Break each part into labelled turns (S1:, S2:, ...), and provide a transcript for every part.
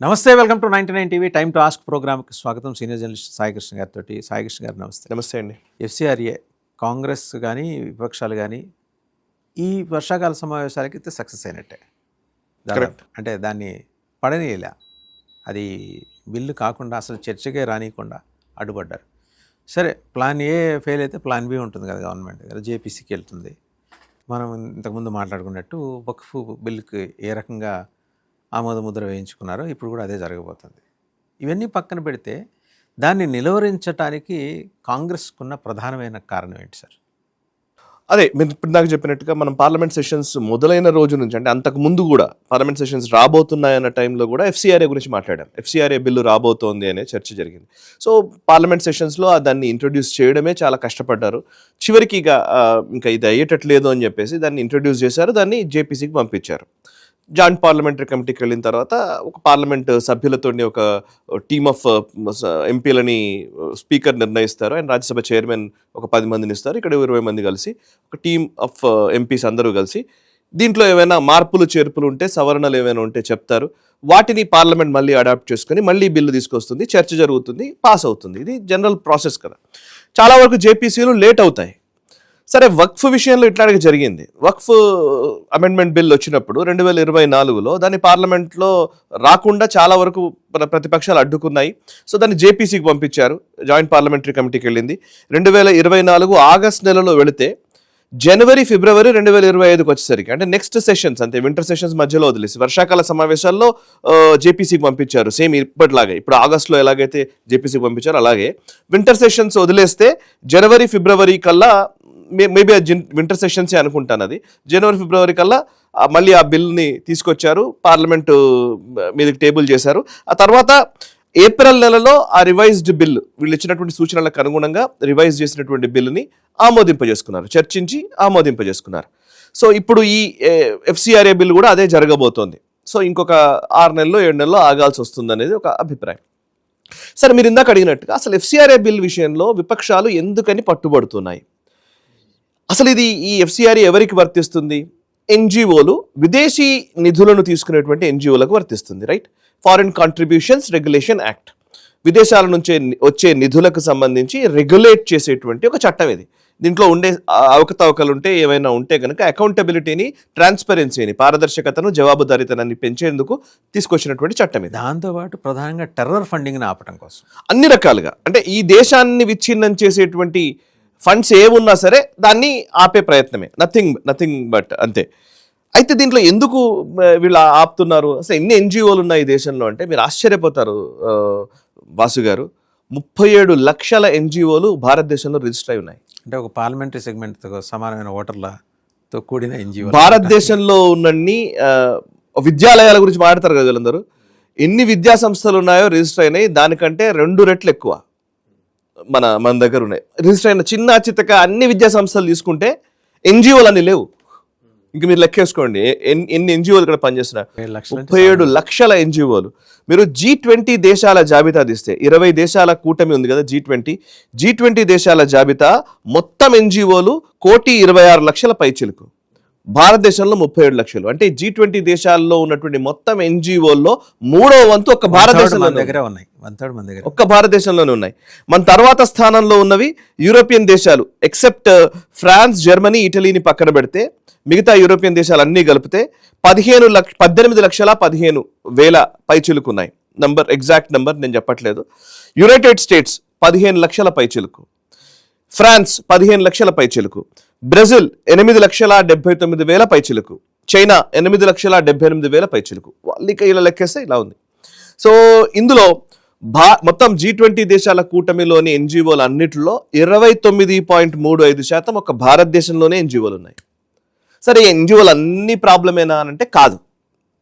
S1: నమస్తే, welcome to 99 TV time to ask ప్రోగ్రామ్కి స్వాగతం. సీనియర్ జర్నలిస్ట్ సాయికృష్ణ గారితో. సాయికృష్ణ గారు నమస్తే.
S2: నమస్తే అండి.
S1: ఎఫ్సిఆర్ఏ కాంగ్రెస్ కానీ విపక్షాలు కానీ ఈ వర్షాకాల సమావేశాలకి అయితే సక్సెస్ అయినట్టే. అంటే దాన్ని పడనీయలే, అది బిల్లు కాకుండా అసలు చర్చకే రానియకుండా అడ్డుపడ్డారు. సరే, ప్లాన్ ఏ ఫెయిల్ అయితే ప్లాన్ బి ఉంటుంది కదా గవర్నమెంట్ దగ్గర, జేపీసీకి వెళ్తుంది. మనం ఇంతకుముందు మాట్లాడుకున్నట్టు వక్ఫ్ బిల్లుకి ఏ రకంగా ఆమోద ముద్ర వేయించుకున్నారో ఇప్పుడు కూడా అదే జరగబోతుంది. ఇవన్నీ పక్కన పెడితే దాన్ని నిలువరించడానికి కాంగ్రెస్కున్న ప్రధానమైన కారణం ఏంటి సార్?
S2: అదే మీరు ఇప్పుడు నాకు చెప్పినట్టుగా మనం పార్లమెంట్ సెషన్స్ మొదలైన రోజు నుంచి, అంటే అంతకు ముందు కూడా పార్లమెంట్ సెషన్స్ రాబోతున్నాయన్న టైంలో కూడా ఎఫ్సిఆర్ఏ గురించి మాట్లాడాం. ఎఫ్సిఆర్ఏ బిల్లు రాబోతోంది అనే చర్చ జరిగింది. సో పార్లమెంట్ సెషన్స్లో దాన్ని ఇంట్రొడ్యూస్ చేయడమే చాలా కష్టపడ్డారు. చివరికి ఇంకా ఇది అయ్యేటట్లేదు అని చెప్పేసి దాన్ని ఇంట్రొడ్యూస్ చేశారు, దాన్ని జేపీసీకి పంపించారు. జాయింట్ పార్లమెంటరీ కమిటీకి వెళ్ళిన తర్వాత ఒక పార్లమెంట్ సభ్యులతో ఒక టీమ్ ఆఫ్ ఎంపీలని స్పీకర్ నిర్ణయిస్తారు. అండ్ రాజ్యసభ చైర్మన్ ఒక 10 మందిని ఇస్తారు. ఇక్కడ 20 మంది కలిసి ఒక టీమ్ ఆఫ్ ఎంపీస్ అందరూ కలిసి దీంట్లో ఏమైనా మార్పులు చేర్పులు ఉంటే, సవరణలు ఏమైనా ఉంటే చెప్తారు. వాటిని పార్లమెంట్ మళ్ళీ అడాప్ట్ చేసుకొని మళ్ళీ బిల్లు తీసుకొస్తుంది, చర్చ జరుగుతుంది, పాస్ అవుతుంది. ఇది జనరల్ ప్రాసెస్ కదా. చాలా వరకు జేపీసీలు లేట్ అవుతాయి. సరే, వక్ఫ్ విషయంలో ఇట్లాగే జరిగింది. వక్ఫ్ అమెండ్మెంట్ బిల్ వచ్చినప్పుడు 2024లో దాన్ని పార్లమెంట్లో రాకుండా చాలా వరకు ప్రతిపక్షాలు అడ్డుకున్నాయి. సో దాన్ని జేపీసీకి పంపించారు, జాయింట్ పార్లమెంటరీ కమిటీకి వెళ్ళింది. 2024 ఆగస్ట్ నెలలో వెళితే జనవరి ఫిబ్రవరి 2025కి వచ్చేసరికి, అంటే నెక్స్ట్ సెషన్స్, అంటే వింటర్ సెషన్స్ మధ్యలో వదిలేసి వర్షాకాల సమావేశాల్లో జేపీసీకి పంపించారు. సేమ్ ఇప్పటిలాగే, ఇప్పుడు ఆగస్టులో ఎలాగైతే జేపీసీకి పంపించారో అలాగే వింటర్ సెషన్స్ వదిలేస్తే జనవరి ఫిబ్రవరి కల్లా, మేబీ వింటర్ సెషన్సే అనుకుంటాను, అది జనవరి ఫిబ్రవరి కల్లా మళ్ళీ ఆ బిల్ని తీసుకొచ్చారు, పార్లమెంటు మీదకి టేబుల్ చేశారు. ఆ తర్వాత ఏప్రిల్ నెలలో ఆ రివైజ్డ్ బిల్లు, వీళ్ళు ఇచ్చినటువంటి సూచనలకు అనుగుణంగా రివైజ్ చేసినటువంటి బిల్లుని ఆమోదింపజేసుకున్నారు, చర్చించి ఆమోదింపజేసుకున్నారు. సో ఇప్పుడు ఈ ఎఫ్సిఆర్ఏ బిల్లు కూడా అదే జరగబోతోంది. సో ఇంకొక 6 నెలల్లో 7 నెలల్లో ఆగాల్సి వస్తుంది అనేది ఒక అభిప్రాయం. సరే, మీరు ఇందాక అడిగినట్టుగా అసలు ఎఫ్సిఆర్ఏ బిల్ విషయంలో విపక్షాలు ఎందుకని పట్టుబడుతున్నాయి? అసలు ఈ ఎఫ్సిఆర్ఏ ఎవరికి వర్తిస్తుంది? ఎన్జిఓలు, విదేశీ నిధులను తీసుకునేటువంటి ఎన్జిఓలకు వర్తిస్తుంది. Right, foreign contributions regulation act. విదేశాల నుంచి వచ్చే నిధులకు సంబంధించి రెగ్యులేట్ చేసేటువంటి ఒక చట్టం ఇది. దీంట్లో ఉండే అవకతవకలు ఉంటే, ఏమైనా ఉంటే కనుక అకౌంటబిలిటీని, ట్రాన్స్పరెన్సీని, పారదర్శకతను, జవాబుదారీతనాన్ని పెంచేందుకు తీసుకొచ్చినటువంటి చట్టం ఇది.
S1: దాంతోపాటు ప్రధానంగా టెర్రర్ ఫండింగ్ని ఆపడం కోసం
S2: అన్ని రకాలుగా, అంటే ఈ దేశాన్ని విచ్ఛిన్నం చేసేటువంటి ఫండ్స్ ఏమున్నా సరే దాన్ని ఆపే ప్రయత్నమే, నథింగ్ బట్ అంతే. అయితే దీంట్లో ఎందుకు వీళ్ళు ఆపుతున్నారు? అసలు ఎన్ని ఎన్జిఓలు ఉన్నాయి ఈ దేశంలో అంటే మీరు ఆశ్చర్యపోతారు వాసు గారు. 37 లక్షల ఎన్జిఓలు భారతదేశంలో రిజిస్టర్ అయి ఉన్నాయి.
S1: అంటే ఒక పార్లమెంటరీ సెగ్మెంట్తో సమానమైన ఓటర్లతో కూడిన ఎన్జిఓ.
S2: భారతదేశంలో ఉన్నన్ని విద్యాలయాల గురించి మాట్లాడతారు కదా వీళ్ళందరూ. ఎన్ని విద్యా సంస్థలు ఉన్నాయో రిజిస్టర్ అయినాయి, దానికంటే 2 రెట్లు ఎక్కువ మన దగ్గర ఉన్నాయి రిజిస్టర్ అయిన. చిన్న చిత్తక అన్ని విద్యా సంస్థలు తీసుకుంటే ఎన్జిఓలు అన్ని లేవు. ఇంక మీరు లెక్కేసుకోండి ఎన్ని ఎన్జిఓలు ఇక్కడ పనిచేస్తున్నారు. 37 లక్షల ఎన్జిఓలు. మీరు G20 దేశాల జాబితా తీస్తే, 20 దేశాల కూటమి ఉంది కదా G20 దేశాల జాబితా మొత్తం ఎన్జిఓలు 1,26,00,000 పైచిలుకు. భారతదేశంలో 37 లక్షలు. అంటే G20 దేశాల్లో ఉన్నటువంటి మొత్తం ఎన్జిఓల్లో 3వ వంతు ఒక్క భారతదేశంలో
S1: ఉన్నాయి.
S2: ఒక్క భారతదేశంలోనే ఉన్నాయి. మన తర్వాత స్థానంలో ఉన్నవి యూరోపియన్ దేశాలు, ఎక్సెప్ట్ ఫ్రాన్స్, జర్మనీ, ఇటలీని పక్కన పెడితే మిగతా యూరోపియన్ దేశాలు అన్నీ కలిపితే 18,15,000 పైచిలుకున్నాయి. ఎగ్జాక్ట్ నంబర్ నేను చెప్పట్లేదు. యునైటెడ్ స్టేట్స్ 15 లక్షల పైచిలుకు, ఫ్రాన్స్ 15 లక్షల పైచిలుకు, బ్రెజిల్ 8,79,000 పైచిలుకు, చైనా 8,78,000 పైచిలుకు. వాళ్ళకి ఇలా లెక్కేస్తే ఇలా ఉంది. సో ఇందులో మొత్తం G20 దేశాల కూటమిలోని ఎన్జిఓలు అన్నిటిలో 29.35% ఒక భారతదేశంలోనే ఎన్జిఓలు ఉన్నాయి. సరే, ఎన్జిఓలు అన్ని ప్రాబ్లమేనా అని అంటే కాదు.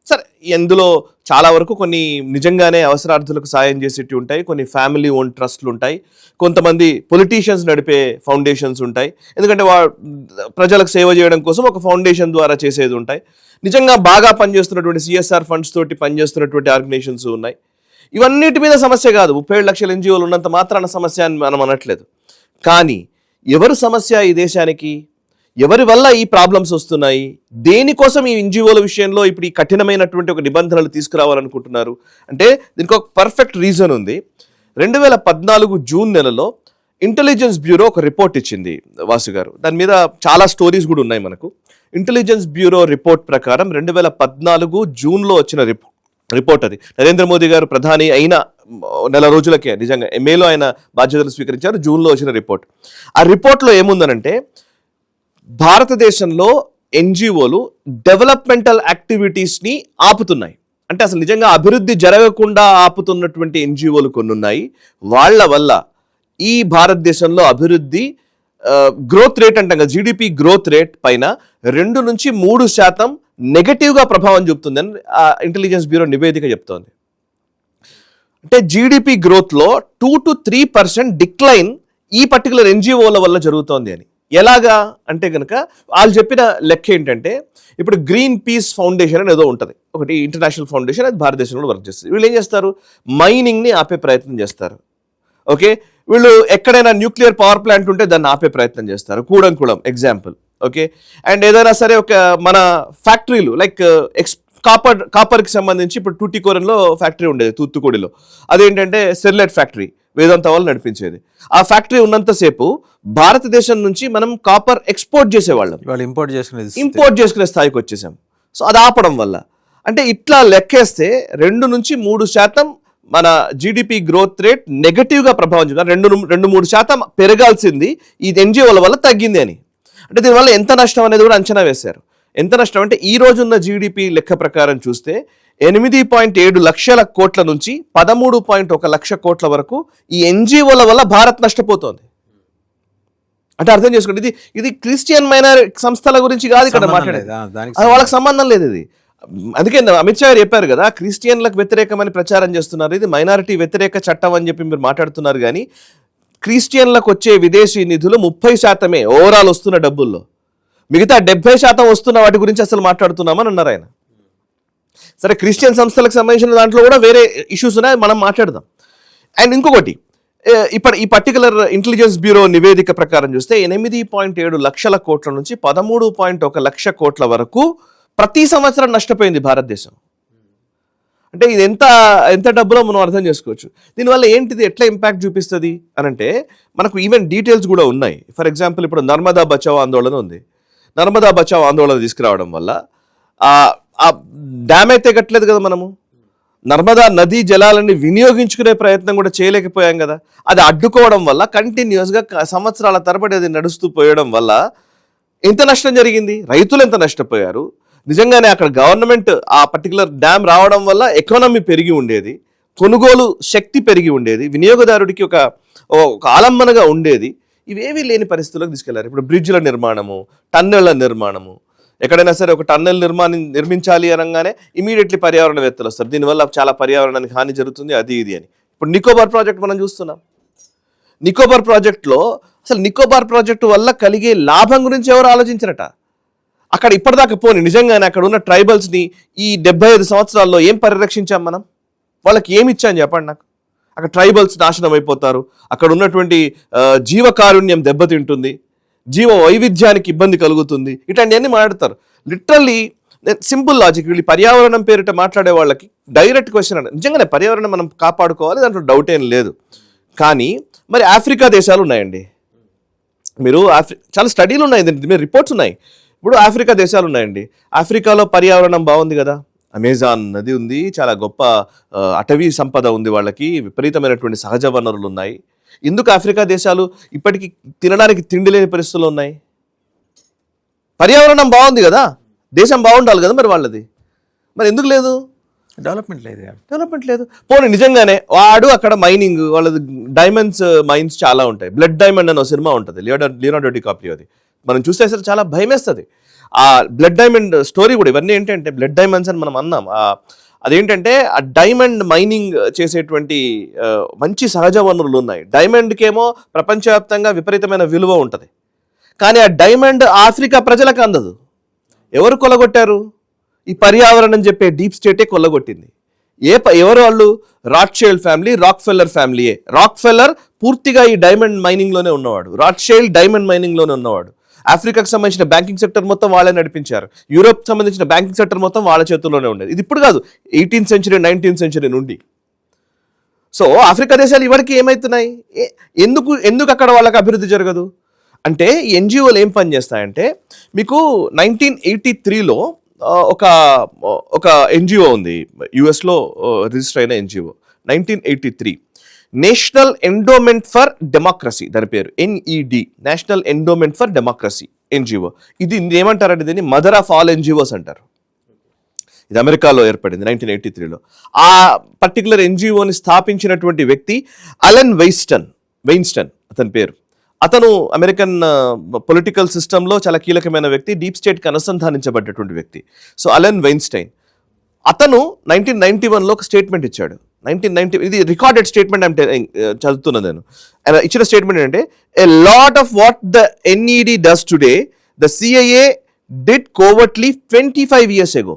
S2: సరే, ఇందులో చాలా వరకు కొన్ని నిజంగానే అవసరార్థులకు సాయం చేసేవి ఉంటాయి, కొన్ని ఫ్యామిలీ ఓన్ ట్రస్ట్లు ఉంటాయి, కొంతమంది పొలిటీషియన్స్ నడిపే ఫౌండేషన్స్ ఉంటాయి. ఎందుకంటే ప్రజలకు సేవ చేయడం కోసం ఒక ఫౌండేషన్ ద్వారా చేసేది ఉంటాయి. నిజంగా బాగా పనిచేస్తున్నటువంటి సిఎస్ఆర్ ఫండ్స్ తోటి పనిచేస్తున్నటువంటి ఆర్గనైజేషన్స్ ఉన్నాయి. ఇవన్నిటి మీద సమస్య కాదు. 37 లక్షల ఎన్జిఓలు ఉన్నంత మాత్రాన సమస్య అని మనం అనట్లేదు. కానీ ఎవరు సమస్య ఈ దేశానికి? ఎవరి వల్ల ఈ ప్రాబ్లమ్స్ వస్తున్నాయి, దేనికోసం ఈ ఎన్జిఓల విషయంలో ఇప్పుడు ఈ కఠినమైనటువంటి ఒక నిబంధనలు తీసుకురావాలనుకుంటున్నారు అంటే దీనికి ఒక పర్ఫెక్ట్ రీజన్ ఉంది. 2014 జూన్ నెలలో ఇంటెలిజెన్స్ బ్యూరో ఒక రిపోర్ట్ ఇచ్చింది వాసు గారు. దాని మీద చాలా స్టోరీస్ కూడా ఉన్నాయి మనకు. ఇంటెలిజెన్స్ బ్యూరో రిపోర్ట్ ప్రకారం 2014 జూన్లో వచ్చిన రిపోర్ట్ అది. నరేంద్ర మోదీ గారు ప్రధాని అయిన నెల రోజులకే నిజంగా మేలో ఆయన బాధ్యతలు స్వీకరించారు. జూన్లో వచ్చిన రిపోర్ట్. ఆ రిపోర్ట్లో ఏముందనంటే భారతదేశంలో ఎన్జిఓలు డెవలప్మెంటల్ యాక్టివిటీస్ని ఆపుతున్నాయి. అంటే అసలు నిజంగా అభివృద్ధి జరగకుండా ఆపుతున్నటువంటి ఎన్జిఓలు కొన్ని ఉన్నాయి. వాళ్ళ వల్ల ఈ భారతదేశంలో అభివృద్ధి గ్రోత్ రేట్ అంటాం కదా, జీడిపి గ్రోత్ రేట్ పైన 2 నుంచి 3% నెగటివ్గా ప్రభావం చూపుతుందని ఇంటెలిజెన్స్ బ్యూరో నివేదిక చెప్తోంది. అంటే జీడిపి గ్రోత్లో 2 to 3% డిక్లైన్ ఈ పర్టికులర్ ఎన్జిఓల వల్ల జరుగుతోంది అని. ఎలాగా అంటే కనుక వాళ్ళు చెప్పిన లెక్క ఏంటంటే, ఇప్పుడు గ్రీన్ పీస్ ఫౌండేషన్ అని ఏదో ఉంటుంది, ఒకటి ఇంటర్నేషనల్ ఫౌండేషన్, అది భారతదేశంలో వర్క్ చేస్తుంది. వీళ్ళు ఏం చేస్తారు, మైనింగ్ని ఆపే ప్రయత్నం చేస్తారు. ఓకే, వీళ్ళు ఎక్కడైనా న్యూక్లియర్ పవర్ ప్లాంట్ ఉంటే దాన్ని ఆపే ప్రయత్నం చేస్తారు, కూడంకుళం ఎగ్జాంపుల్. ఓకే, అండ్ ఏదైనా సరే ఒక మన ఫ్యాక్టరీలు లైక్ కాపర్కి సంబంధించి ఇప్పుడు టూటికోరన్లో ఫ్యాక్టరీ ఉండేది తూత్తుకుడిలో, అదేంటంటే స్టెర్లైట్ ఫ్యాక్టరీ వేదాంత వాళ్ళు నడిపించేది. ఆ ఫ్యాక్టరీ ఉన్నంతసేపు భారతదేశం నుంచి మనం కాపర్ ఎక్స్పోర్ట్ చేసేవాళ్ళం, ఇంపోర్ట్ చేసుకునే స్థాయికి వచ్చేసాం. సో అది ఆపడం వల్ల అంటే ఇట్లా లెక్కేస్తే 2 నుంచి 3% మన జీడిపి గ్రోత్ రేట్ నెగటివ్గా ప్రభావం చూద్దాం. 2-3% పెరగాల్సింది ఈ ఎన్జిఓల వల్ల తగ్గింది అని. అంటే దీనివల్ల ఎంత నష్టం అనేది కూడా అంచనా వేశారు. ఎంత నష్టం అంటే ఈ రోజున్న జీడిపి లెక్క ప్రకారం చూస్తే 8.7 లక్షల కోట్ల నుంచి 13.1 లక్ష కోట్ల వరకు ఈ ఎన్జిఓల వల్ల భారత్ నష్టపోతోంది. అంటే అర్థం చేసుకోండి, ఇది క్రిస్టియన్ మైనార్ సంస్థల గురించి కాదు ఇక్కడ మాట్లాడేది, వాళ్ళకి సంబంధం లేదు ఇది. అందుకే అమిత్ షా గారు చెప్పారు కదా, క్రిస్టియన్లకు వ్యతిరేకమని ప్రచారం చేస్తున్నారు, ఇది మైనారిటీ వ్యతిరేక చట్టం అని చెప్పి మీరు మాట్లాడుతున్నారు. కానీ క్రిస్టియన్లకు వచ్చే విదేశీ నిధులు 30% ఓవరాల్ వస్తున్న డబ్బుల్లో, మిగతా 70% వస్తున్న వాటి గురించి అసలు మాట్లాడుతున్నామని అన్నారు ఆయన. సరే, క్రిస్టియన్ సంస్థలకు సంబంధించిన దాంట్లో కూడా వేరే ఇష్యూస్ ఉన్నాయి, మనం మాట్లాడదాం. అండ్ ఇంకొకటి, ఈ పర్టికులర్ ఇంటెలిజెన్స్ బ్యూరో నివేదిక ప్రకారం చూస్తే 8.7 లక్షల కోట్ల నుంచి 13.1 లక్ష కోట్ల వరకు ప్రతి సంవత్సరం నష్టపోయింది భారతదేశం. అంటే ఇది ఎంత డబ్బులో మనం అర్థం చేసుకోవచ్చు. దీనివల్ల ఏంటిది, ఎట్లా ఇంపాక్ట్ చూపిస్తుంది అని అంటే మనకు ఈవెన్ డీటెయిల్స్ కూడా ఉన్నాయి. ఫర్ ఎగ్జాంపుల్, ఇప్పుడు నర్మదా బచావ్ ఆందోళన ఉంది. నర్మదా బచావ్ ఆందోళన తీసుకురావడం వల్ల ఆ డ్యామ్ అయితే కట్టలేదు కదా, మనము నర్మదా నదీ జలాలని వినియోగించుకునే ప్రయత్నం కూడా చేయలేకపోయాం కదా. అది అడ్డుకోవడం వల్ల కంటిన్యూస్గా సంవత్సరాల తరబడి అది నడుస్తూ పోయడం వల్ల ఎంత నష్టం జరిగింది, రైతులు ఎంత నష్టపోయారు. నిజంగానే అక్కడ గవర్నమెంట్ ఆ పర్టికులర్ డ్యామ్ రావడం వల్ల ఎకానమీ పెరిగి ఉండేది, కొనుగోలు శక్తి పెరిగి ఉండేది, వినియోగదారుడికి ఒక ఆలంబనగా ఉండేది. ఇవేమీ లేని పరిస్థితుల్లోకి తీసుకెళ్లారు. ఇప్పుడు బ్రిడ్జ్ల నిర్మాణము, టన్నెళ్ల నిర్మాణము, ఎక్కడైనా సరే ఒక టన్నెల్ నిర్మించాలి అనగానే ఇమీడియట్లీ పర్యావరణవేత్తలు వస్తారు, దీనివల్ల చాలా పర్యావరణానికి హాని జరుగుతుంది, అది ఇది అని. ఇప్పుడు నికోబార్ ప్రాజెక్ట్ మనం చూస్తున్నాం. నికోబార్ ప్రాజెక్టులో అసలు నికోబార్ ప్రాజెక్టు వల్ల కలిగే లాభం గురించి ఎవరు ఆలోచించరట. అక్కడ ఇప్పటిదాకా పోని నిజంగానే అక్కడ ఉన్న ట్రైబల్స్ని ఈ 75 సంవత్సరాల్లో ఏం పరిరక్షించాం మనం, వాళ్ళకి ఏమి ఇచ్చాం చెప్పండి నాకు. అక్కడ ట్రైబల్స్ నాశనం అయిపోతారు, అక్కడ ఉన్నటువంటి జీవకారుణ్యం దెబ్బతింటుంది, జీవ వైవిధ్యానికి ఇబ్బంది కలుగుతుంది, ఇట్లాంటివన్నీ మాట్లాడతారు. Literally simple logic. వీళ్ళు పర్యావరణం పేరిట మాట్లాడే వాళ్ళకి డైరెక్ట్ క్వశ్చన్ అంటే, నిజంగానే పర్యావరణం మనం కాపాడుకోవాలి, దాంట్లో డౌట్ ఏం లేదు. కానీ మరి ఆఫ్రికా దేశాలు ఉన్నాయండి, మీరు చాలా స్టడీలు ఉన్నాయి, మీరు రిపోర్ట్స్ ఉన్నాయి. ఇప్పుడు ఆఫ్రికా దేశాలు ఉన్నాయండి, ఆఫ్రికాలో పర్యావరణం బాగుంది కదా, అమెజాన్ నది ఉంది, చాలా గొప్ప అటవీ సంపద ఉంది, వాళ్ళకి విపరీతమైనటువంటి సహజ వనరులు ఉన్నాయి. ఎందుకు ఆఫ్రికా దేశాలు ఇప్పటికీ తినడానికి తిండి లేని పరిస్థితుల్లో ఉన్నాయి? పర్యావరణం బాగుంది కదా, దేశం బాగుండాలి కదా మరి వాళ్ళది, మరి ఎందుకు లేదు? డెవలప్మెంట్ లేదు. పోనీ నిజంగానే వాడు అక్కడ మైనింగ్, వాళ్ళది డైమండ్స్ మైన్స్ చాలా ఉంటాయి. బ్లడ్ డైమండ్ అనే సినిమా ఉంటుంది, లియోనార్డో డికాప్రియోది, మనం చూస్తే అసలు చాలా భయం వేస్తుంది. ఆ బ్లడ్ డైమండ్ స్టోరీ కూడా, ఇవన్నీ ఏంటంటే బ్లడ్ డైమండ్స్ అని మనం అన్నాం, అదేంటంటే ఆ డైమండ్ మైనింగ్ చేసేటువంటి మంచి సహజ వనరులు ఉన్నాయి. డైమండ్కేమో ప్రపంచవ్యాప్తంగా విపరీతమైన విలువ ఉంటుంది, కానీ ఆ డైమండ్ ఆఫ్రికా ప్రజలకు అందదు. ఎవరు కొల్లగొట్టారు? ఈ పర్యావరణం చెప్పే డీప్ స్టేటే కొల్లగొట్టింది. ఎవరు వాళ్ళు? రాత్షైల్డ్ ఫ్యామిలీ, రాక్ఫెల్లర్ ఫ్యామిలీయే. రాక్ఫెల్లర్ పూర్తిగా ఈ డైమండ్ మైనింగ్లోనే ఉన్నవాడు, రాత్షైల్డ్ డైమండ్ మైనింగ్లోనే ఉన్నవాడు. ఆఫ్రికాకి సంబంధించిన బ్యాంకింగ్ సెక్టర్ మొత్తం వాళ్ళే నడిపించారు. యూరోప్ సంబంధించిన బ్యాంకింగ్ సెక్టర్ మొత్తం వాళ్ళ చేతుల్లోనే ఉండేది. ఇది ఇప్పుడు కాదు, 18th century 19th century నుండి. సో ఆఫ్రికా దేశాలు ఇవరికి ఏమవుతున్నాయి, ఎందుకు అక్కడ వాళ్ళకి అభివృద్ధి జరగదు అంటే ఈ ఎన్జిఓలు ఏం పని చేస్తాయంటే, మీకు 1983లో ఒక ఎన్జిఓ ఉంది, యుఎస్లో రిజిస్టర్ అయిన NGO. 1983 national endowment for democracy, దాని పేరు NED, national endowment for democracy NGO. ఇది ఏమంటారంటే దీన్ని మదర్ ఆఫ్ ఆల్ ఎన్జిఓస్ అంటారు. ఇది అమెరికాలో ఏర్పడింది 1983లో. ఆ పర్టికులర్ ఎన్జిఓని స్థాపించినటువంటి వ్యక్తి అలెన్ వెయిన్స్టన్ అతని పేరు. అతను అమెరికన్ పొలిటికల్ సిస్టంలో చాలా కీలకమైన వ్యక్తి, డీప్ స్టేట్కి అనుసంధానించబడ్డటువంటి వ్యక్తి. సో అలెన్ వెయిన్స్టైన్ అతను 1991లో ఒక స్టేట్మెంట్ ఇచ్చాడు. 1990 ఇది రికార్డెడ్ స్టేట్మెంట్ అంటే చదువుతున్నా నేను. ఆయన ఇచ్చిన స్టేట్మెంట్ ఏంటంటే, a lot of what the NED does today the CIA did covertly 25 years ago.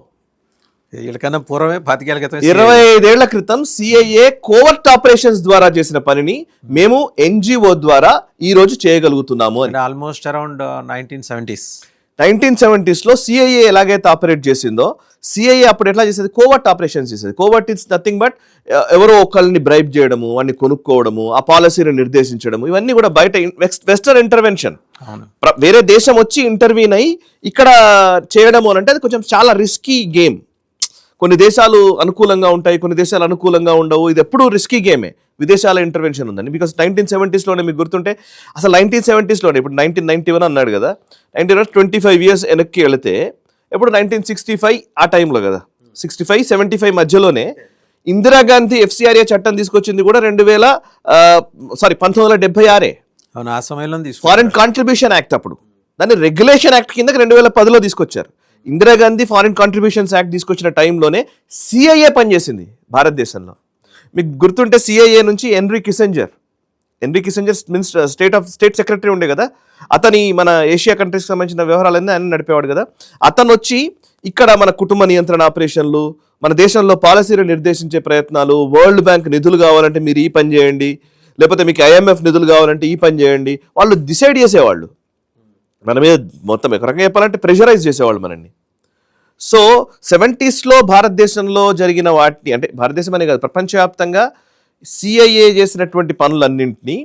S1: వీళ్ళకన్నా పూర్వమే 25 ఏళ్ల క్రితం
S2: 25 ఏళ్ల క్రితం CIA కోవర్ట్ ఆపరేషన్స్ ద్వారా చేసిన పనిని మేము NGO ద్వారా ఈ రోజు చేయగలుగుతున్నాము అని.
S1: ఆల్మోస్ట్ అరౌండ్
S2: 1970s లో CIA ఎలాగైతే ఆపరేట్ చేసిందో, CIA అప్పుడు ఎట్లా చేసేది, కోవర్ట్ ఆపరేషన్స్ చేసేది. కోవర్ట్ ఇట్స్ నథింగ్ బట్ ఎవరో ఒకళ్ళని బ్రైబ్ చేయడము, వాడిని కొనుక్కోవడము, ఆ పాలసీని నిర్దేశించడము, ఇవన్నీ కూడా బయట వెస్టర్న్ ఇంటర్వెన్షన్. వేరే దేశం వచ్చి ఇంటర్వ్యూన్ అయ్యి ఇక్కడ చేయడము అంటే అది కొంచెం చాలా రిస్కీ గేమ్. కొన్ని దేశాలు అనుకూలంగా ఉంటాయి, కొన్ని దేశాలు అనుకూలంగా ఉండవు. ఇది ఎప్పుడు రిస్కీ గేమే, విదేశాల ఇంటర్వెన్షన్ ఉందని. బికాస్ 1970sలోనే మీకు గుర్తుంటే, అసలు 1970sలోనే, ఇప్పుడు 1991 అన్నాడు కదా, 25 years వెనక్కి వెళితే ఎప్పుడు 1965 ఆ టైంలో కదా, 65-75 మధ్యలోనే ఇందిరాగాంధీ FCRA చట్టం తీసుకొచ్చింది కూడా 1976.
S1: అవును, ఆ సమయంలో
S2: ఫారిన్ కాంట్రిబ్యూషన్ యాక్ట్, అప్పుడు దాన్ని రెగ్యులేషన్ యాక్ట్ కింద 2010లో తీసుకొచ్చారు. ఇందిరాగాంధీ ఫారిన్ కాంట్రిబ్యూషన్స్ యాక్ట్ తీసుకొచ్చిన టైంలోనే CIA పనిచేసింది భారతదేశంలో. మీకు గుర్తుంటే CIA నుంచి హెన్రీ కిసెంజర్ స్టేట్ సెక్రటరీ ఉండే కదా, అతని మన ఏషియా కంట్రీస్కి సంబంధించిన వ్యవహారాలన్నీ ఆయన నడిపేవాడు కదా. అతను వచ్చి ఇక్కడ మన కుటుంబ నియంత్రణ ఆపరేషన్లు, మన దేశంలో పాలసీలు నిర్దేశించే ప్రయత్నాలు, వరల్డ్ బ్యాంక్ నిధులు కావాలంటే మీరు ఈ పని చేయండి, లేకపోతే మీకు IMF నిధులు కావాలంటే ఈ పని చేయండి, వాళ్ళు డిసైడ్ చేసేవాళ్ళు. మన మీద మొత్తం ఒక రకంగా చెప్పాలంటే ప్రెషరైజ్ చేసేవాళ్ళు మనల్ని. సో 70sలో భారతదేశంలో జరిగిన వాటిని, అంటే భారతదేశం అనే కాదు, ప్రపంచవ్యాప్తంగా CIA చేసినటువంటి పనులన్నింటినీ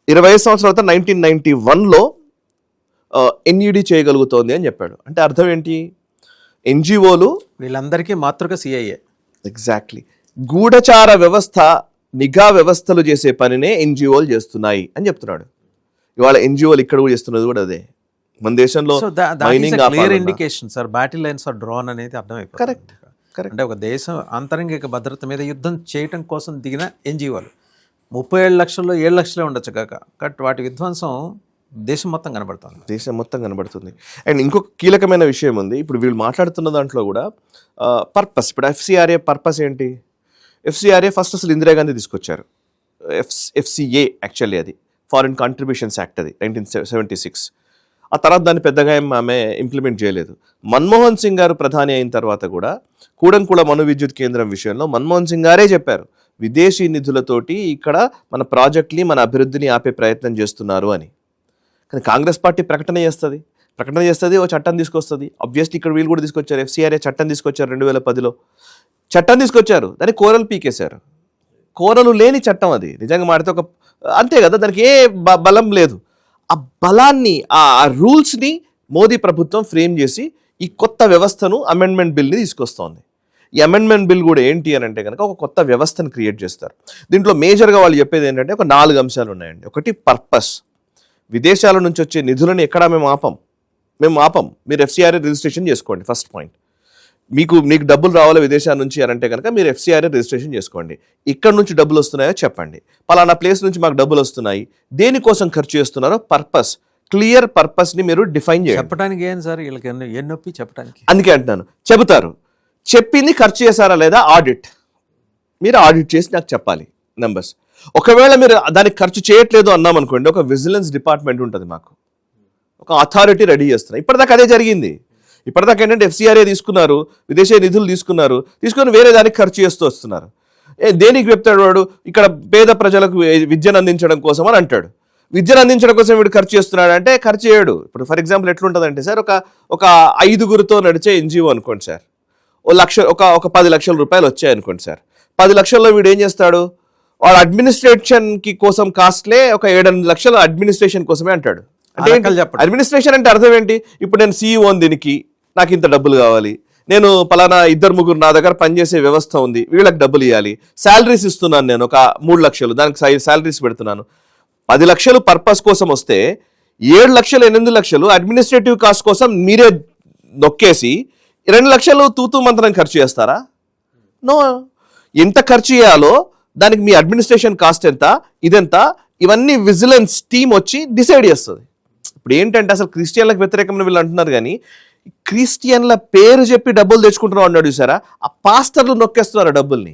S2: 25 సంవత్సరాల తర్వాత 1991లో NED చేయగలుగుతోంది అని చెప్పాడు. అంటే అర్థం ఏంటి, NGOలు
S1: వీళ్ళందరికీ మాతృక CIA.
S2: ఎగ్జాక్ట్లీ, గూఢచార వ్యవస్థ, నిఘా వ్యవస్థలు చేసే పనినే NGOలు చేస్తున్నాయి అని చెప్తున్నాడు. ఇవాళ NGOలు ఇక్కడ కూడా చేస్తున్నది కూడా అదే. మన దేశంలో
S1: clear indication sir, battle lines are drawn అనేది అర్థమైపోయింది.
S2: కరెక్ట్.
S1: అంటే ఒక దేశం అంతరంగిక భద్రత మీద యుద్ధం చేయటం కోసం దిగిన NGOలు 37 లక్షల్లో 7 లక్షలే ఉండొచ్చు కాక, బట్ వాటి విధ్వంసం దేశం మొత్తం కనబడుతుంది. అండ్ ఇంకొక కీలకమైన విషయం ఉంది, ఇప్పుడు వీళ్ళు మాట్లాడుతున్న దాంట్లో కూడా పర్పస్. ఇప్పుడు FCRA పర్పస్ ఏంటి? FCRA ఫస్ట్ అసలు ఇందిరాగాంధీ తీసుకొచ్చారు. FCA యాక్చువల్లీ అది ఫారిన్ కాంట్రిబ్యూషన్స్ యాక్ట్, అది 1976. ఆ తర్వాత దాన్ని పెద్దగా ఆమె ఇంప్లిమెంట్ చేయలేదు. మన్మోహన్ సింగ్ గారు ప్రధాని అయిన తర్వాత కూడా కూడంకుళ మను విద్యుత్ కేంద్రం విషయంలో మన్మోహన్ సింగ్ గారే చెప్పారు, విదేశీ నిధులతోటి ఇక్కడ మన ప్రాజెక్ట్ని, మన అభివృద్ధిని ఆపే ప్రయత్నం చేస్తున్నారు అని. కానీ కాంగ్రెస్ పార్టీ ప్రకటన చేస్తుంది, ఓ చట్టం తీసుకొస్తుంది. ఆబ్వియస్లీ ఇక్కడ వీళ్ళు కూడా తీసుకొచ్చారు, FCRA చట్టం తీసుకొచ్చారు 2010లో. చట్టం తీసుకొచ్చారు, దాన్ని కోరలు పీకేశారు. కోరలు లేని చట్టం అది, నిజంగా మాడితే ఒక అంతే కదా, దానికి ఏ బలం లేదు. ఆ బలాన్ని, ఆ రూల్స్ని మోదీ ప్రభుత్వం ఫ్రేమ్ చేసి ఈ కొత్త వ్యవస్థను, అమెండ్మెంట్ బిల్ని తీసుకొస్తోంది. ఈ అమెండ్మెంట్ బిల్ కూడా ఏంటి అని అంటే కనుక ఒక కొత్త వ్యవస్థను క్రియేట్ చేస్తారు. దీంట్లో మేజర్గా వాళ్ళు చెప్పేది ఏంటంటే ఒక 4 అంశాలు ఉన్నాయండి. ఒకటి పర్పస్, విదేశాల నుంచి వచ్చే నిధులను ఎక్కడా మేము ఆపం. మీరు FCRA రిజిస్ట్రేషన్ చేసుకోండి. ఫస్ట్ పాయింట్, మీకు డబ్బులు రావాలి విదేశాల నుంచి అని అంటే కనుక మీరు FCRA రిజిస్ట్రేషన్ చేసుకోండి. ఇక్కడ నుంచి డబ్బులు వస్తున్నాయో చెప్పండి, పలానా ప్లేస్ నుంచి మాకు డబ్బులు వస్తున్నాయి, దేనికోసం ఖర్చు చేస్తున్నారో పర్పస్, క్లియర్ పర్పస్ని మీరు డిఫైన్ చేయండి. చెప్పడానికి ఏం సార్ వీళ్ళకి ఎన్నొప్పి చెప్పడానికి,
S2: అందుకే అంటున్నాను. చెబుతారు, చెప్పింది ఖర్చు చేశారా లేదా మీరు ఆడిట్ చేసి నాకు చెప్పాలి నెంబర్స్. ఒకవేళ మీరు దానికి ఖర్చు చేయట్లేదు అన్నాం అనుకోండి, ఒక విజిలెన్స్ డిపార్ట్మెంట్ ఉంటుంది, మాకు ఒక అథారిటీ రెడీ చేస్తున్నారు. ఇప్పటిదాకా అదే జరిగింది. ఇప్పటిదాకా ఏంటంటే FCRA తీసుకున్నారు, విదేశీ నిధులు తీసుకొని వేరే దానికి ఖర్చు చేస్తూ వస్తున్నారు. దేనికి చెప్తాడు వాడు, ఇక్కడ పేద ప్రజలకు విద్యను అందించడం కోసం అని అంటాడు. విద్యను అందించడం కోసం వీడు ఖర్చు చేస్తున్నాడు అంటే ఖర్చు చేయడు. ఇప్పుడు ఫర్ ఎగ్జాంపుల్ ఎట్లుంటుందంటే సార్, ఒక 5గురితో నడిచే ఎన్జిఓ అనుకోండి సార్, ఒక 10 లక్షల రూపాయలు వచ్చాయి అనుకోండి సార్. 10 లక్షల్లో వీడు ఏం చేస్తాడు, వాడు అడ్మినిస్ట్రేషన్కి కోసం కాస్ట్లే ఒక 7-8 లక్షలు అడ్మినిస్ట్రేషన్ కోసమే అంటాడు. అంటే అడ్మినిస్ట్రేషన్ అంటే అర్థం ఏంటి, ఇప్పుడు నేను CEO దీనికి, నాకు ఇంత డబ్బులు కావాలి, నేను పలానా 2-3 నా దగ్గర పనిచేసే వ్యవస్థ ఉంది, వీళ్ళకి డబ్బులు ఇవ్వాలి, శాలరీస్ ఇస్తున్నాను, నేను ఒక 3 లక్షలు దానికి శాలరీస్ పెడుతున్నాను. 10 లక్షలు పర్పస్ కోసం వస్తే 7 లక్షలు 8 లక్షలు అడ్మినిస్ట్రేటివ్ కాస్ట్ కోసం మీరే నొక్కేసి 2 లక్షలు తూతూ మంత్రం ఖర్చు చేస్తారా? నో. ఎంత ఖర్చు చేయాలో దానికి మీ అడ్మినిస్ట్రేషన్ కాస్ట్ ఎంత, ఇదెంత, ఇవన్నీ విజిలెన్స్ టీమ్ వచ్చి డిసైడ్ చేస్తుంది. ఇప్పుడు ఏంటంటే అసలు క్రిస్టియన్లకు వ్యతిరేకమైన వీళ్ళు అంటున్నారు, కానీ క్రిస్టియన్ల పేరు చెప్పి డబ్బులు తెచ్చుకుంటున్నాం అన్నాడు చూసారా, ఆ పాస్టర్లు నొక్కేస్తున్నారు డబ్బుల్ని.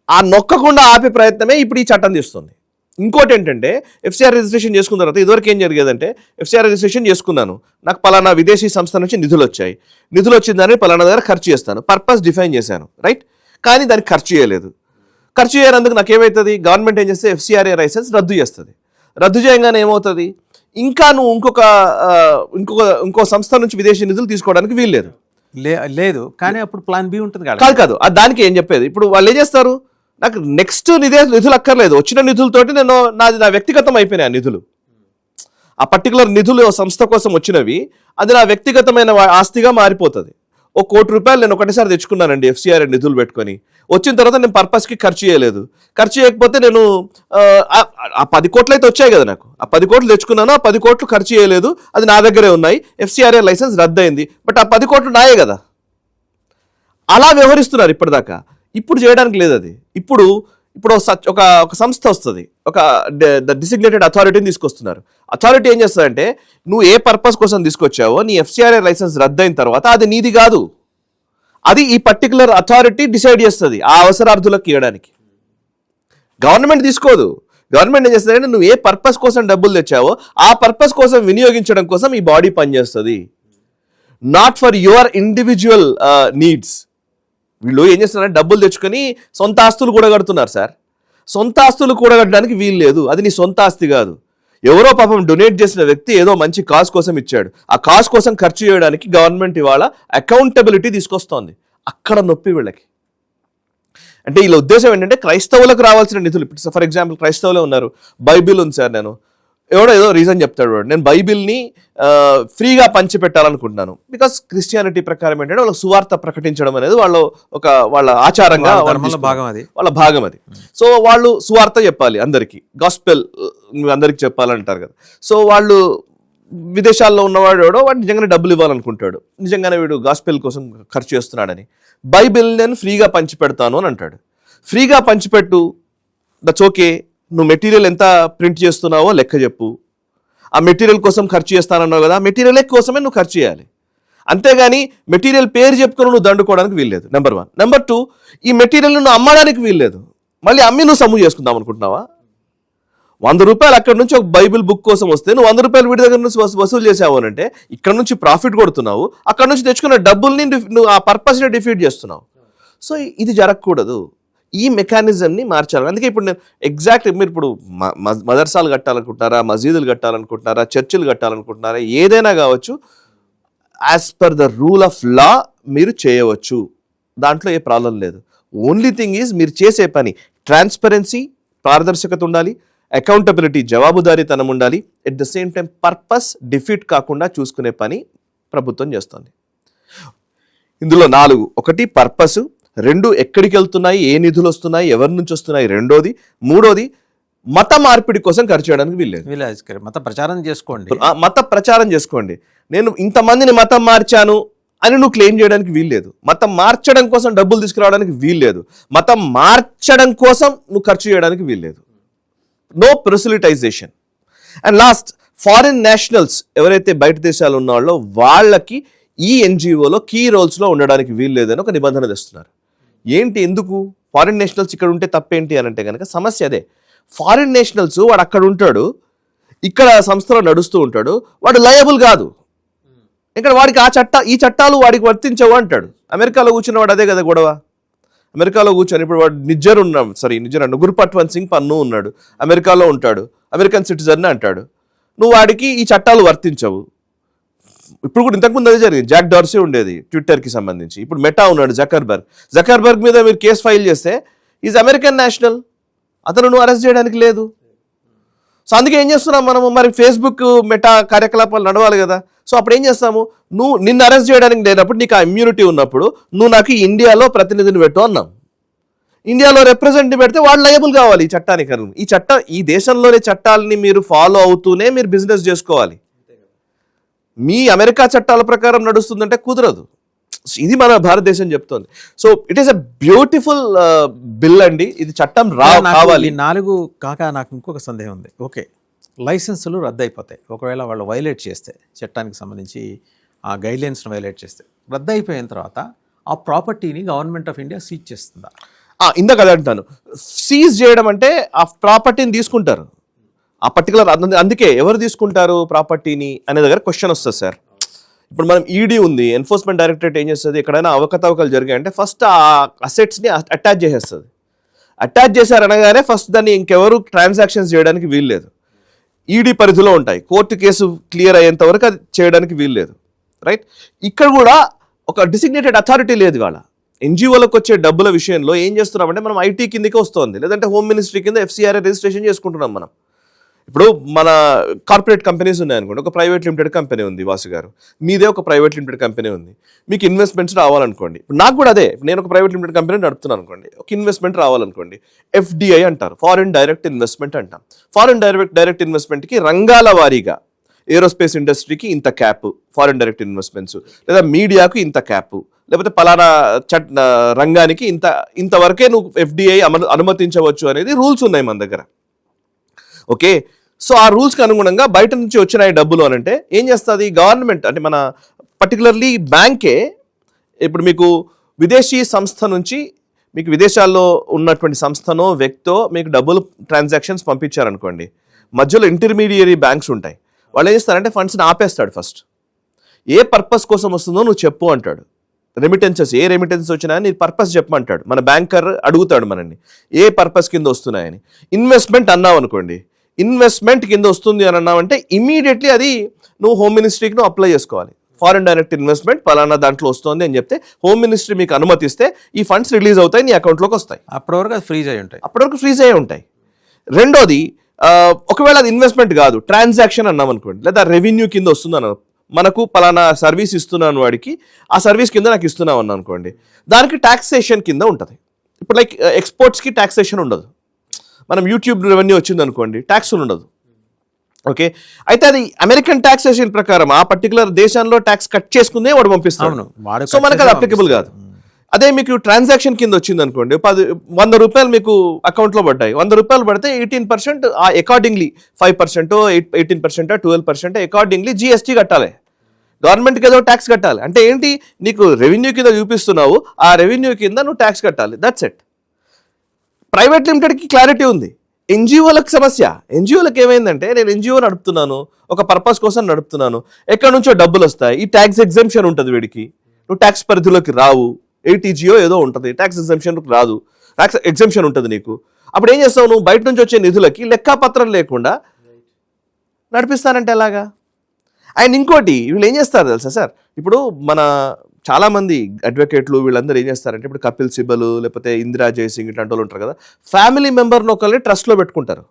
S2: ఆ నొక్కకుండా ఆపే ప్రయత్నమే ఇప్పుడు ఈ చట్టం చేస్తుంది. ఇంకోటి ఏంటంటే FCR రిజిస్ట్రేషన్ చేసుకున్న తర్వాత ఇదివరకు ఏం జరిగేదంటే, FCR రిజిస్ట్రేషన్ చేసుకున్నాను, నాకు పలానా విదేశీ సంస్థ నుంచి నిధులు వచ్చాయి, నిధులు వచ్చిందని పలానా దగ్గర ఖర్చు చేస్తాను, పర్పస్ డిఫైన్ చేశాను, రైట్, కానీ దానికి ఖర్చు చేయలేదు. ఖర్చు చేయనందుకు నాకేమవుతుంది, గవర్నమెంట్ ఏం చేస్తే FCRA లైసెన్స్ రద్దు చేస్తుంది. రద్దు చేయగానే ఏమవుతుంది, ఇంకా నువ్వు ఇంకో సంస్థ నుంచి విదేశీ నిధులు తీసుకోవడానికి వీల్లేదు.
S1: లేదు, కానీ అప్పుడు ప్లాన్ B ఉంటుంది
S2: కాదు. దానికి ఏం చెప్పేది, ఇప్పుడు వాళ్ళు ఏం చేస్తారు, నాకు నెక్స్ట్ నిధులు అక్కర్లేదు, వచ్చిన నిధులతోటి నా వ్యక్తిగతం అయిపోయినాయి ఆ నిధులు. ఆ పర్టికులర్ నిధులు సంస్థ కోసం వచ్చినవి, అది నా వ్యక్తిగతమైన ఆస్తిగా మారిపోతుంది. ₹1 కోటి నేను ఒకటేసారి తెచ్చుకున్నానండి FCR నిధులు పెట్టుకొని, వచ్చిన తర్వాత నేను పర్పస్కి ఖర్చు చేయలేదు. ఖర్చు చేయకపోతే నేను ఆ 10 కోట్లు అయితే వచ్చాయి కదా, నాకు ఆ 10 కోట్లు తెచ్చుకున్నాను, ఆ 10 కోట్లు ఖర్చు చేయలేదు, అది నా దగ్గరే ఉన్నాయి, FCRA లైసెన్స్ రద్దయింది, బట్ ఆ 10 కోట్లు నాయే కదా. అలా వ్యవహరిస్తున్నారు ఇప్పటిదాకా. ఇప్పుడు చేయడానికి లేదు అది. ఇప్పుడు ఒక సంస్థ వస్తుంది, ఒక డిసిగ్నేటెడ్ అథారిటీని తీసుకొస్తున్నారు. అథారిటీ ఏం చేస్తుందంటే, నువ్వు ఏ పర్పస్ కోసం తీసుకొచ్చావో నీ FCRA లైసెన్స్ రద్దయిన తర్వాత అది నీది కాదు, అది ఈ పర్టికులర్ అథారిటీ డిసైడ్ చేస్తుంది ఆ అవసరార్థులకు ఇవ్వడానికి. గవర్నమెంట్ తీసుకోదు. గవర్నమెంట్ ఏం చేస్తుందంటే, నువ్వు ఏ పర్పస్ కోసం డబ్బులు తెచ్చావో ఆ పర్పస్ కోసం వినియోగించడం కోసం ఈ బాడీ పనిచేస్తుంది, not for your individual needs. వీళ్ళు ఏం చేస్తున్నారంటే డబ్బులు తెచ్చుకొని సొంత ఆస్తులు కూడా కడుతున్నారు సార్. సొంత ఆస్తులు కూడా కట్టడానికి వీలు లేదు, అది నీ సొంత ఆస్తి కాదు. ఎవరో పాపం డొనేట్ చేసిన వ్యక్తి ఏదో మంచి కాజ్ కోసం ఇచ్చాడు, ఆ కాజ్ కోసం ఖర్చు చేయడానికి గవర్నమెంట్ ఇవాళ అకౌంటబిలిటీ తీసుకొస్తోంది. అక్కడ నొప్పి వీళ్ళకి. అంటే వీళ్ళ ఉద్దేశం ఏంటంటే క్రైస్తవులకు రావాల్సిన నిధులు, ఇప్పుడు ఫర్ ఎగ్జాంపుల్ క్రైస్తవులే ఉన్నారు, బైబిల్ ఉంది సార్, నేను ఏదో రీజన్ చెప్తాడు వాడు, నేను బైబిల్ని ఫ్రీగా పంచిపెట్టాలనుకుంటున్నాను. బికాస్ క్రిస్టియానిటీ ప్రకారం ఏంటంటే వాళ్ళ సువార్త ప్రకటించడం అనేది వాళ్ళ ఆచారంగా వాళ్ళ భాగం అది. సో వాళ్ళు సువార్త చెప్పాలి అందరికీ, గాస్పెల్ అందరికి చెప్పాలంటారు కదా. సో వాళ్ళు విదేశాల్లో ఉన్నవాడు వాడు నిజంగానే డబ్బులు ఇవ్వాలనుకుంటాడు, నిజంగానే వీడు గాస్పెల్ కోసం ఖర్చు చేస్తున్నాడని, బైబిల్ నేను ఫ్రీగా పంచిపెడతాను అని అంటాడు. ఫ్రీగా పంచిపెట్టు, దట్స్ ఓకే, నువ్వు మెటీరియల్ ఎంత ప్రింట్ చేస్తున్నావో లెక్క చెప్పు, ఆ మెటీరియల్ కోసం ఖర్చు చేస్తానన్నావు కదా, ఆ మెటీరియల్ కోసమే నువ్వు ఖర్చు చేయాలి. అంతేగాని మెటీరియల్ పేరు చెప్పుకొని నువ్వు దండుకోవడానికి వీల్లేదు, నెంబర్ 1. నెంబర్ 2, ఈ మెటీరియల్ నువ్వు అమ్మడానికి వీల్లేదు, మళ్ళీ అమ్మి నువ్వు సొమ్ము చేసుకుందాం అనుకుంటున్నావా? ₹100 అక్కడ నుంచి ఒక బైబిల్ బుక్ కోసం వస్తే నువ్వు ₹100 వీడి దగ్గర నుంచి వసూలు చేసావు అని అంటే ఇక్కడ నుంచి ప్రాఫిట్ కొడుతున్నావు, అక్కడ నుంచి తెచ్చుకున్న డబ్బుల్ని నువ్వు ఆ పర్పస్ని డిఫీట్ చేస్తున్నావు. సో ఇది జరగకూడదు, ఈ మెకానిజంని మార్చాలి. అందుకే ఇప్పుడు నేను మీరు ఇప్పుడు మదర్సాలు కట్టాలనుకుంటున్నారా, మసీదులు కట్టాలనుకుంటున్నారా, చర్చిలు కట్టాలనుకుంటున్నారా, ఏదైనా కావచ్చు, as per the rule of law మీరు చేయవచ్చు, దాంట్లో ఏ ప్రాబ్లం లేదు. ఓన్లీ థింగ్ ఈజ్ మీరు చేసే పని ట్రాన్స్పరెన్సీ, పారదర్శకత ఉండాలి, అకౌంటబిలిటీ, జవాబుదారీతనం ఉండాలి, at the same time purpose defeat కాకుండా చూసుకునే పని ప్రభుత్వం చేస్తుంది. ఇందులో 4: 1 పర్పస్, 2 ఎక్కడికి వెళ్తున్నాయి, ఏ నిధులు వస్తున్నాయి, ఎవరి నుంచి వస్తున్నాయి, 2వది, 3వది మత మార్పిడి కోసం ఖర్చు చేయడానికి వీల్లేదు.
S1: మత ప్రచారం చేసుకోండి. నేను ఇంతమందిని మతం మార్చాను అని నువ్వు క్లెయిమ్ చేయడానికి వీల్లేదు. మతం మార్చడం కోసం డబ్బులు తీసుకురావడానికి వీల్లేదు. మతం మార్చడం కోసం నువ్వు ఖర్చు చేయడానికి వీల్లేదు. No proselytization. And last, foreign nationals ఎవరైతే బయట దేశాలు ఉన్నాళ్ళో వాళ్ళకి ఈ ఎన్జిఓలో కీ రోల్స్లో ఉండడానికి వీల్లేదని ఒక నిబంధన తెస్తున్నారు. ఏంటి, ఎందుకు ఫారిన్ నేషనల్స్ ఇక్కడ ఉంటే తప్పేంటి అని అంటే కనుక సమస్య అదే. ఫారిన్ నేషనల్స్ వాడు అక్కడ ఉంటాడు, ఇక్కడ సంస్థలో నడుస్తూ ఉంటాడు, వాడు లయబుల్ కాదు. ఇక్కడ వాడికి ఈ చట్టాలు వాడికి వర్తించవు అంటాడు. అమెరికాలో కూర్చున్నవాడు అదే కదా గొడవ. అమెరికాలో కూర్చొని ఇప్పుడు వాడు నిజ్జర్ గురుపట్వంత్ సింగ్ పన్ను ఉన్నాడు, అమెరికాలో ఉంటాడు.
S2: అమెరికన్ సిటిజన్ అంటాడు, నువ్వు వాడికి ఈ చట్టాలు వర్తించవు. ఇప్పుడు కూడా ఇంతకుముందు అదే జరిగింది. జాక్ డార్సీ ఉండేది ట్విట్టర్కి సంబంధించి, ఇప్పుడు మెటా ఉన్నాడు జకర్బర్గ్ మీద మీరు కేసు ఫైల్ చేస్తే ఈజ్ అమెరికన్ నేషనల్, అతను నువ్వు అరెస్ట్ చేయడానికి లేదు. సో అందుకే ఏం చేస్తున్నాం మనము, మరి ఫేస్బుక్ మెటా కార్యకలాపాలు నడవాలి కదా. సో అప్పుడు ఏం చేస్తాము, నువ్వు నిన్ను అరెస్ట్ చేయడానికి లేనప్పుడు నీకు ఆ ఇమ్యూనిటీ ఉన్నప్పుడు నువ్వు నాకు ఇండియాలో ప్రతినిధిని పెట్టు అన్నాం. ఇండియాలో రిప్రజెంటేటివ్ పెడితే వాళ్ళు లయబుల్ కావాలి ఈ చట్టానికి. ఈ దేశంలోని చట్టాలని మీరు ఫాలో అవుతూనే మీరు బిజినెస్ చేసుకోవాలి. మీ అమెరికా చట్టాల ప్రకారం నడుస్తుందంటే కుదరదు. ఇది మన భారతదేశం చెప్తోంది. So it is a beautiful bill అండి. ఇది చట్టం కావాలి.
S1: 4 కాక నాకు ఇంకొక సందేహం ఉంది. ఓకే, లైసెన్సులు రద్దు అయిపోతాయి ఒకవేళ వాళ్ళు వైలేట్ చేస్తే, చట్టానికి సంబంధించి ఆ గైడ్లైన్స్ను వైలేట్ చేస్తే. రద్దు అయిపోయిన తర్వాత ఆ ప్రాపర్టీని గవర్నమెంట్ ఆఫ్ ఇండియా సీజ్ చేస్తుందా?
S2: ఇందాక అదే అంటాను, సీజ్ చేయడం అంటే ఆ ప్రాపర్టీని తీసుకుంటారు. ఆ పర్టికులర్ అందుకే ఎవరు తీసుకుంటారు ప్రాపర్టీని అనే దగ్గర క్వశ్చన్ వస్తుంది సార్. ఇప్పుడు మనం ఈడీ ఉంది, ఎన్ఫోర్స్మెంట్ డైరెక్టరేట్ ఏం చేస్తుంది, ఎక్కడైనా అవకతవకలు జరిగాయంటే ఫస్ట్ ఆ అసెట్స్ని అటాచ్ చేసేస్తుంది. అటాచ్ చేశారనగానే ఫస్ట్ దాన్ని ఇంకెవరు ట్రాన్సాక్షన్స్ చేయడానికి వీల్లేదు. ఈడీ పరిధిలో ఉంటాయి, కోర్టు కేసు క్లియర్ అయ్యేంత వరకు అది చేయడానికి వీల్లేదు. రైట్, ఇక్కడ కూడా ఒక డిసిగ్నేటెడ్ అథారిటీ లేదు. వాళ్ళ ఎన్జిఓలకు వచ్చే డబ్బుల విషయంలో ఏం చేస్తున్నామంటే మనం ఐటీ కిందకే వస్తుంది, లేదంటే హోమ్ మినిస్ట్రీ కింద FCRA రిజిస్ట్రేషన్ చేసుకుంటున్నాం మనం. ఇప్పుడు మన కార్పొరేట్ కంపెనీస్ ఉన్నాయనుకోండి, ఒక ప్రైవేట్ లిమిటెడ్ కంపెనీ ఉంది, వాసు గారు మీదే ఒక ప్రైవేట్ లిమిటెడ్ కంపెనీ ఉంది, మీకు ఇన్వెస్ట్మెంట్స్ రావాలనుకోండి. నాకు కూడా అదే, నేను ఒక ప్రైవేట్ లిమిటెడ్ కంపెనీ నడుపుతున్నాను అనుకోండి, ఒక ఇన్వెస్ట్మెంట్ రావాలనుకోండి, FDI అంటారు, ఫారిన్ డైరెక్ట్ ఇన్వెస్ట్మెంట్ అంటాం. ఫారిన్ డైరెక్ట్ ఇన్వెస్ట్మెంట్కి రంగాల వారీగా ఏరోస్పేస్ ఇండస్ట్రీకి ఇంత క్యాప్ ఫారిన్ డైరెక్ట్ ఇన్వెస్ట్మెంట్స్, లేదా మీడియాకు ఇంత క్యాప్, లేకపోతే పలానా రంగానికి ఇంతవరకే నువ్వు FDI అనుమతించవచ్చు అనేది రూల్స్ ఉన్నాయి మన దగ్గర. ఓకే, సో ఆ రూల్స్కి అనుగుణంగా బయట నుంచి వచ్చిన ఈ డబ్బులు అని అంటే ఏం చేస్తుంది గవర్నమెంట్, అంటే మన పర్టికులర్లీ బ్యాంకే. ఇప్పుడు మీకు విదేశీ సంస్థ నుంచి, మీకు విదేశాల్లో ఉన్నటువంటి సంస్థనో వ్యక్తో మీకు డబ్బులు ట్రాన్సాక్షన్స్ పంపించారనుకోండి, మధ్యలో ఇంటర్మీడియరీ బ్యాంక్స్ ఉంటాయి. వాళ్ళు ఏం చేస్తారంటే ఫండ్స్ని ఆపేస్తాడు. ఫస్ట్ ఏ పర్పస్ కోసం వస్తుందో నువ్వు చెప్పు అంటాడు. రెమిటెన్సెస్, ఏ రెమిటెన్సెస్ వచ్చినా నీ పర్పస్ చెప్పమంటాడు. మన బ్యాంకర్ అడుగుతాడు మనల్ని ఏ పర్పస్ కింద వస్తున్నాయని. ఇన్వెస్ట్మెంట్ అన్నావు అనుకోండి, ఇన్వెస్ట్మెంట్ కింద వస్తుంది అని అన్నావంటే ఇమీడియట్లీ అది నువ్వు హోమ్ మినిస్ట్రీకి నువ్వు అప్లై చేసుకోవాలి. ఫారిన్ డైరెక్ట్ ఇన్వెస్ట్మెంట్ పలానా దాంట్లో వస్తుంది అని చెప్తే హోమ్ మినిస్ట్రీ మీకు అనుమతిస్తే ఈ ఫండ్స్ రిలీజ్ అవుతాయి, నీ అకౌంట్లోకి వస్తాయి.
S1: అప్పటి వరకు అది ఫ్రీజ్
S2: అయి ఉంటాయి. రెండోది, ఒకవేళ అది ఇన్వెస్ట్మెంట్ కాదు, ట్రాన్సాక్షన్ అన్నాం అనుకోండి, లేదా రెవెన్యూ కింద వస్తుంది అన్నాను, మనకు పలానా సర్వీస్ ఇస్తున్నాను వాడికి, ఆ సర్వీస్ కింద నాకు ఇస్తున్నావు అన్నా అనుకోండి, దానికి ట్యాక్సేషన్ కింద ఉంటుంది. ఇప్పుడు లైక్ ఎక్స్పోర్ట్స్కి ట్యాక్సేషన్ ఉండదు. మనం యూట్యూబ్ రెవెన్యూ వచ్చింది అనుకోండి, ట్యాక్స్ ఉండదు. ఓకే, అయితే అది అమెరికన్ ట్యాక్సేషన్ ప్రకారం ఆ పర్టికులర్ దేశంలో ట్యాక్స్ కట్ చేసుకుందే వాడు పంపిస్తాడు. సో మనకు అది అప్లికబుల్ కాదు. అదే మీకు ట్రాన్సాక్షన్ కింద వచ్చింది అనుకోండి, 100 రూపాయలు మీకు అకౌంట్లో పడ్డాయి, 100 రూపాయలు పడితే 18% అకార్డింగ్లీ 5%, 18%, 12% అకార్డింగ్లీ GST కట్టాలి. గవర్నమెంట్కి ఏదో ట్యాక్స్ కట్టాలి. అంటే ఏంటి, నీకు రెవెన్యూ కింద చూపిస్తున్నావు, ఆ రెవెన్యూ కింద నువ్వు ట్యాక్స్ కట్టాలి. That's it. ప్రైవేట్ లిమిటెడ్కి క్లారిటీ ఉంది. ఎన్జిఓలకు సమస్య. ఎన్జిఓలకు ఏమైందంటే, నేను ఎన్జిఓ నడుపుతున్నాను, ఒక పర్పస్ కోసం నడుపుతున్నాను, ఎక్కడి నుంచో డబ్బులు వస్తాయి, ఈ ట్యాక్స్ ఎగ్జెంప్షన్ ఉంటుంది వీడికి, నువ్వు ట్యాక్స్ పరిధిలోకి రావు, ATGO ఏదో ఉంటుంది, ట్యాక్స్ ఎగ్జెంప్షన్కి రాదు, ట్యాక్స్ ఎగ్జెంప్షన్ ఉంటుంది నీకు. అప్పుడు ఏం చేస్తావు, నువ్వు బయట నుంచి వచ్చే నిధులకి లెక్కాపత్రం లేకుండా నడిపిస్తానంటే ఎలాగా? అండ్ ఇంకోటి, వీళ్ళు ఏం చేస్తారు తెలుసా సార్, ఇప్పుడు మన చాలామంది అడ్వకేట్లు వీళ్ళందరూ ఏం చేస్తారంటే, ఇప్పుడు కపిల్ సిబల్ లేకపోతే ఇందిరా జయసింగ్ ఇట్లాంటి వాళ్ళు ఉంటారు కదా, ఫ్యామిలీ మెంబర్ని ఒకరిని ట్రస్ట్లో పెట్టుకుంటారు.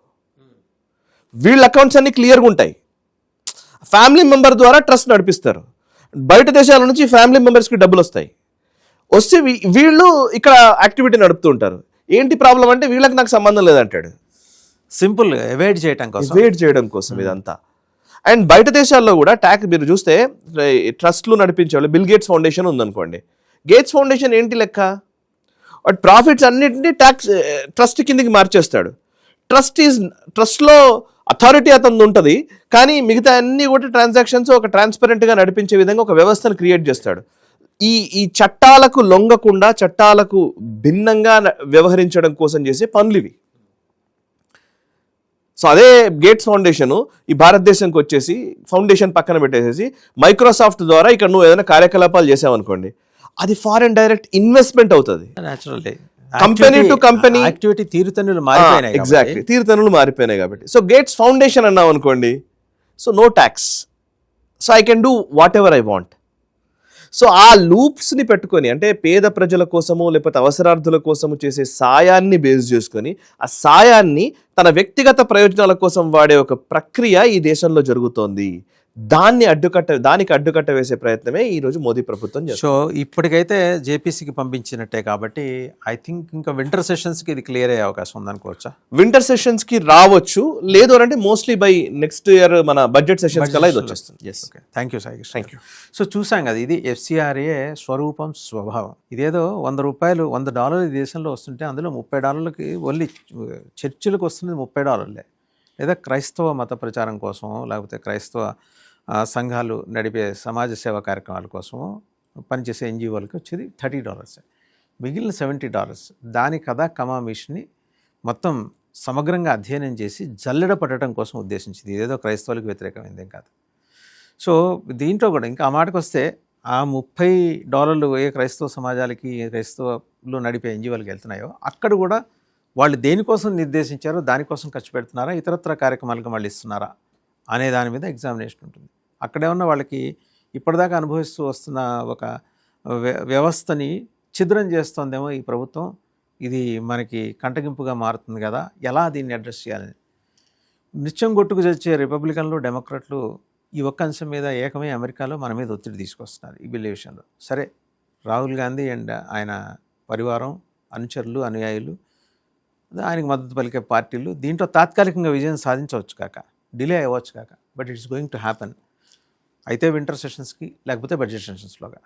S2: వీళ్ళ అకౌంట్స్ అన్ని క్లియర్గా ఉంటాయి. ఫ్యామిలీ మెంబర్ ద్వారా ట్రస్ట్ నడిపిస్తారు. బయట దేశాల నుంచి ఫ్యామిలీ మెంబర్స్కి డబ్బులు వస్తే వీళ్ళు ఇక్కడ యాక్టివిటీ నడుపుతూ ఉంటారు. ఏంటి ప్రాబ్లం అంటే, వీళ్ళకి నాకు సంబంధం లేదంటాడు.
S1: సింపుల్ అవాయిడ్
S2: చేయడం కోసం ఇదంతా. అండ్ బయట దేశాల్లో కూడా ట్యాక్స్ మీరు చూస్తే ట్రస్ట్లు నడిపించే వాళ్ళు, బిల్ గేట్స్ ఫౌండేషన్ ఉందనుకోండి, గేట్స్ ఫౌండేషన్ ఏంటి లెక్క, వాటి ప్రాఫిట్స్ అన్నింటినీ ట్రస్ట్ కిందకి మార్చేస్తాడు. ట్రస్ట్లో అథారిటీ అతను ఉంటుంది, కానీ మిగతా అన్ని కూడా ట్రాన్సాక్షన్స్ ఒక ట్రాన్స్పరెంట్గా నడిపించే విధంగా ఒక వ్యవస్థను క్రియేట్ చేస్తాడు. ఈ చట్టాలకు లొంగకుండా, చట్టాలకు భిన్నంగా వ్యవహరించడం కోసం చేసే పనులు ఇవి. సో అదే గేట్స్ ఫౌండేషన్ ఈ భారతదేశానికి వచ్చేసి ఫౌండేషన్ పక్కన పెట్టేసేసి మైక్రోసాఫ్ట్ ద్వారా ఇక్కడ నువ్వు ఏదైనా కార్యకలాపాలు చేసావనుకోండి, అది ఫారెన్ డైరెక్ట్ ఇన్వెస్ట్మెంట్ అవుతుంది. కంపెనీ టు కంపెనీ
S1: యాక్టివిటీ తీరుతన్నులు మారిపోయినాయి
S2: ఎగ్జాక్ట్లీ తీరుతనులు మారిపోయినాయి కాబట్టి. సో గేట్స్ ఫౌండేషన్ అన్నాం అనుకోండి, so no tax, so I can do whatever I want. So ఆ లూప్స్ని పెట్టుకొని, అంటే పేద ప్రజల కోసము లేకపోతే అవసరార్థుల కోసము చేసే సాయాన్ని బేస్ చేసుకొని ఆ సాయాన్ని తన వ్యక్తిగత ప్రయోజనాల కోసం వాడే ఒక ప్రక్రియ ఈ దేశంలో జరుగుతోంది. దానికి అడ్డుకట్ట వేసే ప్రయత్నమే ఈ రోజు మోదీ ప్రభుత్వం చేస్తుంది.
S1: సో ఇప్పటికైతే జేపీసీకి పంపించినట్టే కాబట్టి ఐ థింక్ ఇంకా వింటర్ సెషన్స్కి ఇది క్లియర్ అయ్యే అవకాశం ఉందనుకోవచ్చా?
S2: వింటర్ సెషన్స్ కి రావచ్చు, లేదు అంటే మోస్ట్లీ బై నెక్స్ట్ ఇయర్ మన బడ్జెట్ సెషన్స్ కల్లా ఇది వచ్చేస్తుంది.
S1: Okay, thank you Sai.
S2: Thank you.
S1: So చూసాం కదా, ఇది ఎఫ్సిఆర్ఏ స్వరూపం స్వభావం. ఇదేదో $100 $100 ఈ దేశంలో వస్తుంటే అందులో $30కి ఓన్లీ చర్చిలకు వస్తున్నది $30, లేదా క్రైస్తవ మత ప్రచారం కోసమో లేకపోతే క్రైస్తవ సంఘాలు నడిపే సమాజ సేవా కార్యక్రమాల కోసమో పనిచేసే ఎన్జిఓలకి వచ్చేది $30. మిగిలిన $70 దాని కథా కమామిషన్ని మొత్తం సమగ్రంగా అధ్యయనం చేసి జల్లెడ పట్టడం కోసం ఉద్దేశించింది. ఇదేదో క్రైస్తవులకు వ్యతిరేకమైందేం కాదు. సో దీంట్లో కూడా ఇంకా ఆ మాటకు వస్తే ఆ $30 ఏ క్రైస్తవ సమాజాలకి, క్రైస్తవులు నడిపే ఎన్జిఓలకి వెళ్తున్నాయో అక్కడ కూడా వాళ్ళు దేనికోసం నిర్దేశించారో దానికోసం ఖర్చు పెడుతున్నారా, ఇతరత్ర కార్యక్రమాలకు మళ్ళీ ఇస్తున్నారా అనే దాని మీద ఎగ్జామినేషన్ ఉంటుంది. అక్కడే ఉన్న వాళ్ళకి ఇప్పటిదాకా అనుభవిస్తూ వస్తున్న ఒక వ్యవస్థని ఛిద్రం చేస్తోందేమో ఈ ప్రభుత్వం. ఇది మనకి కంటగింపుగా మారుతుంది కదా, ఎలా దీన్ని అడ్రస్ చేయాలని నిత్యం కొట్టుకు చచ్చే రిపబ్లికన్లు, డెమోక్రాట్లు ఈ ఒక్క అంశం మీద ఏకమై అమెరికాలో మన మీద ఒత్తిడి తీసుకొస్తున్నారు ఈ బిల్లు విషయంలో. సరే, రాహుల్ గాంధీ అండ్ ఆయన పరివారం, అనుచరులు, అనుయాయులు, ఆయనకు మద్దతు పలికే పార్టీలు దీంట్లో తాత్కాలికంగా విజయం సాధించవచ్చు కాక, డిలే అవ్వచ్చు కాక, but it's going to happen. అయితే వింటర్ సెషన్స్కి లేకపోతే బడ్జెట్ సెషన్స్లోగా.